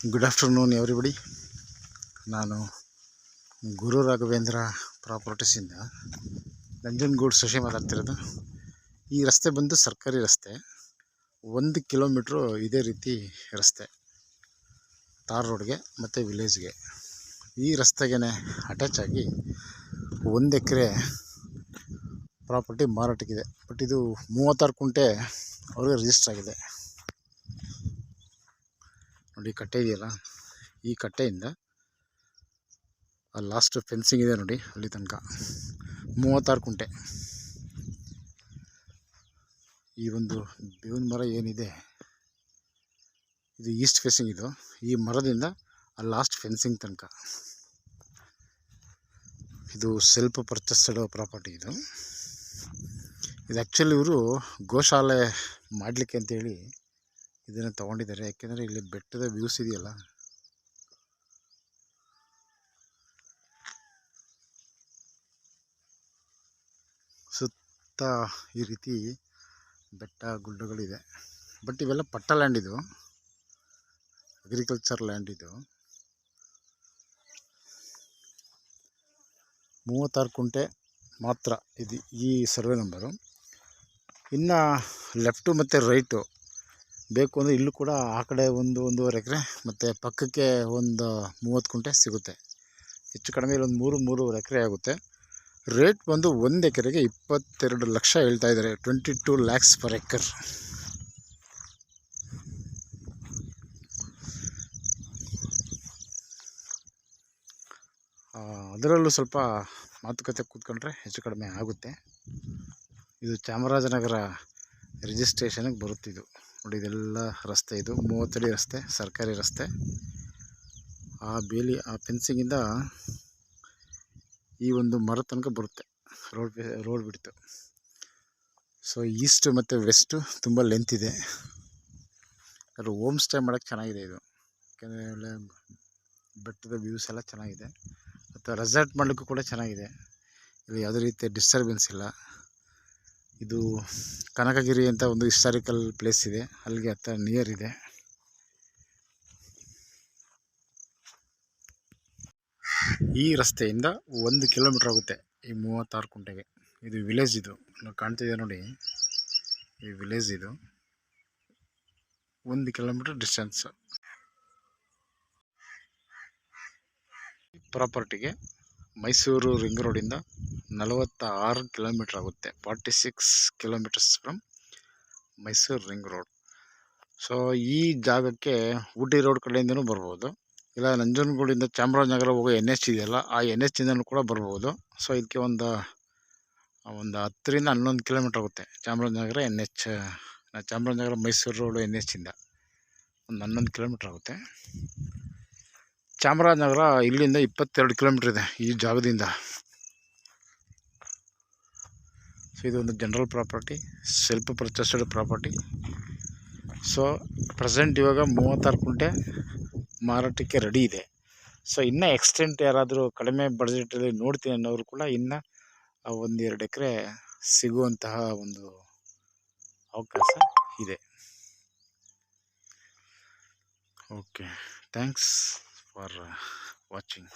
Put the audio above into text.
Good afternoon everybody. ನಾನು ಗುರು ರಾಘವೇಂದ್ರ ಪ್ರಾಪರ್ಟೀಸಿಂದ ನಂಜನಗೂಡು ಶಶಿ ಮಾತಾಡ್ತಿರೋದು. ಈ ರಸ್ತೆ ಬಂದು ಸರ್ಕಾರಿ ರಸ್ತೆ. 1 ಕಿಲೋಮೀಟ್ರು ಇದೇ ರೀತಿ ರಸ್ತೆ, ತಾರ್ ರೋಡ್ಗೆ ಮತ್ತು ವಿಲೇಜ್ಗೆ. ಈ ರಸ್ತೆಗೆ ಅಟ್ಯಾಚ್ ಆಗಿ 1 ಎಕರೆ ಪ್ರಾಪರ್ಟಿ ಮಾರಾಟಕ್ಕಿದೆ. ಬಟ್ ಇದು 36 ಕುಂಟೆ ಅವ್ರಿಗೆ ರಿಜಿಸ್ಟರ್ ಆಗಿದೆ. ನೋಡಿ, ಕಟ್ಟೆ ಇದೆಯಲ್ಲ, ಈ ಕಟ್ಟೆಯಿಂದ ಲಾಸ್ಟ್ ಫೆನ್ಸಿಂಗ್ ಇದೆ ನೋಡಿ, ಅಲ್ಲಿ ತನಕ 36 ಕುಂಟೆ. ಈ ಒಂದು ಬೇವಿನ ಮರ ಏನಿದೆ, ಇದು ಈಸ್ಟ್ ಫೇಸಿಂಗ್. ಇದು ಈ ಮರದಿಂದ ಲಾಸ್ಟ್ ಫೆನ್ಸಿಂಗ್ ತನಕ ಇದು ಸೆಲ್ಫ್ ಪರ್ಚೇಸ್ಡ್ ಪ್ರಾಪರ್ಟಿ. ಇದು ಆ್ಯಕ್ಚುಲಿ ಇವರು ಗೋಶಾಲೆ ಮಾಡಲಿಕ್ಕೆ ಅಂತೇಳಿ ಇದನ್ನು ತೊಗೊಂಡಿದ್ದಾರೆ. ಯಾಕೆಂದರೆ ಇಲ್ಲಿ ಬೆಟ್ಟದ ವ್ಯೂಸ್ ಇದೆಯಲ್ಲ, ಸುತ್ತ ಈ ರೀತಿ ಬೆಟ್ಟ ಗುಡ್ಡಗಳಿದೆ. ಬಟ್ ಇವೆಲ್ಲ ಪಟ್ಟ ಲ್ಯಾಂಡ್, ಇದು ಅಗ್ರಿಕಲ್ಚರ್ ಲ್ಯಾಂಡ್. ಇದು 36 ಕುಂಟೆ ಮಾತ್ರ ಇದು ಈ ಸರ್ವೆ ನಂಬರು. ಇನ್ನು ಲೆಫ್ಟು ಮತ್ತು ರೈಟು ಬೇಕು ಅಂದರೆ ಇಲ್ಲೂ ಕೂಡ ಆ ಕಡೆ 1-1.5 ಎಕರೆ ಮತ್ತು ಪಕ್ಕಕ್ಕೆ ಒಂದು 30 ಕುಂಟೆ ಸಿಗುತ್ತೆ. ಹೆಚ್ಚು ಕಡಿಮೆ ಇಲ್ಲೊಂದು 3-3.5 ಎಕರೆ ಆಗುತ್ತೆ. ರೇಟ್ ಬಂದು 1 ಎಕರೆಗೆ 22 ಲಕ್ಷ ಹೇಳ್ತಾ ಇದ್ದಾರೆ. 22 lakhs per acre. ಅದರಲ್ಲೂ ಸ್ವಲ್ಪ ಮಾತುಕತೆ ಕೂತ್ಕೊಂಡ್ರೆ ಹೆಚ್ಚು ಕಡಿಮೆ ಆಗುತ್ತೆ. ಇದು ಚಾಮರಾಜನಗರ ರಿಜಿಸ್ಟ್ರೇಷನ್ಗೆ ಬರುತ್ತಿದ್ದು ನೋಡಿ. ಇದೆಲ್ಲ ರಸ್ತೆ, ಇದು 30 ಅಡಿ ರಸ್ತೆ, ಸರ್ಕಾರಿ ರಸ್ತೆ. ಆ ಬೇಲಿ, ಆ ಫೆನ್ಸಿಂಗಿಂದ ಈ ಒಂದು ಮರ ತನಕ ಬರುತ್ತೆ. ರೋಡ್ ಬಿಡ್ತು. ಸೊ ಈಸ್ಟ್ ಮತ್ತು ವೆಸ್ಟು ತುಂಬ ಲೆಂತ್ ಇದೆ. ಅದು ಹೋಮ್ ಸ್ಟೇ ಮಾಡೋಕ್ಕೆ ಚೆನ್ನಾಗಿದೆ ಇದು. ಯಾಕೆಂದರೆ ಒಳ್ಳೆ ಬೆಟ್ಟದ ವ್ಯೂಸ್ ಎಲ್ಲ ಚೆನ್ನಾಗಿದೆ. ಮತ್ತು ರೆಸಾರ್ಟ್ ಮಾಡಲಿಕ್ಕೂ ಕೂಡ ಚೆನ್ನಾಗಿದೆ. ಇಲ್ಲಿ ಯಾವುದೇ ರೀತಿಯ ಡಿಸ್ಟರ್ಬೆನ್ಸ್ ಇಲ್ಲ. ಇದು ಕನಕಗಿರಿ ಅಂತ ಒಂದು ಹಿಸ್ಟಾರಿಕಲ್ ಪ್ಲೇಸ್ ಇದೆ, ಅಲ್ಲಿಗೆ ಹತ್ರ ನಿಯರ್ ಇದೆ. ಈ ರಸ್ತೆಯಿಂದ 1 ಕಿಲೋಮೀಟ್ರ್ ಆಗುತ್ತೆ ಈ 36 ಕುಂಟೆಗೆ. ಇದು ವಿಲೇಜ್. ಇದು ನಾವು ಕಾಣ್ತಿದೆ ನೋಡಿ, ಈ ವಿಲೇಜ್. ಇದು 1 ಕಿಲೋಮೀಟ್ರ್ ಡಿಸ್ಟೆನ್ಸ್. ಪ್ರಾಪರ್ಟಿಗೆ ಮೈಸೂರು ರಿಂಗ್ ರೋಡಿಂದ 46 ಕಿಲೋಮೀಟ್ರ್ ಆಗುತ್ತೆ. 46 kilometres from Mysuru ring road. So ಈ ಜಾಗಕ್ಕೆ ಊಟಿ ರೋಡ್ ಕಡೆಯಿಂದನೂ ಬರ್ಬೋದು, ಇಲ್ಲ ನಂಜನಗೂಡಿಂದ ಚಾಮರಾಜನಗರ ಹೋಗೋ NH ಇದೆಯಲ್ಲ, ಆ NH ಇಂದನೂ ಕೂಡ ಬರ್ಬೋದು. ಸೊ ಇದಕ್ಕೆ ಒಂದು 10ರಿಂದ 11 ಕಿಲೋಮೀಟ್ರ್ ಆಗುತ್ತೆ. Chamarajanagar NH, Chamarajanagar Mysuru road NH ಇಂದ ಒಂದು 11 ಕಿಲೋಮೀಟ್ರ್ ಆಗುತ್ತೆ. ಚಾಮರಾಜನಗರ ಇಲ್ಲಿಂದ 22 ಕಿಲೋಮೀಟ್ರ್ ಇದೆ ಈ ಜಾಗದಿಂದ. ಸೊ ಇದು ಒಂದು general property, self purchased property. So present ಇವಾಗ 36 ಕುಂಟೆ ಮಾರಾಟಕ್ಕೆ ರೆಡಿ ಇದೆ. ಸೊ ಇನ್ನೂ ಎಕ್ಸ್ಟೆಂಟ್ ಯಾರಾದರೂ ಕಡಿಮೆ ಬಡ್ಜೆಟಲ್ಲಿ ನೋಡ್ತೀನಿ ಅನ್ನೋರು ಕೂಡ ಇನ್ನು 1-2 ಎಕರೆ ಸಿಗುವಂತಹ ಒಂದು ಅವಕಾಶ ಇದೆ. Okay, thanks for watching.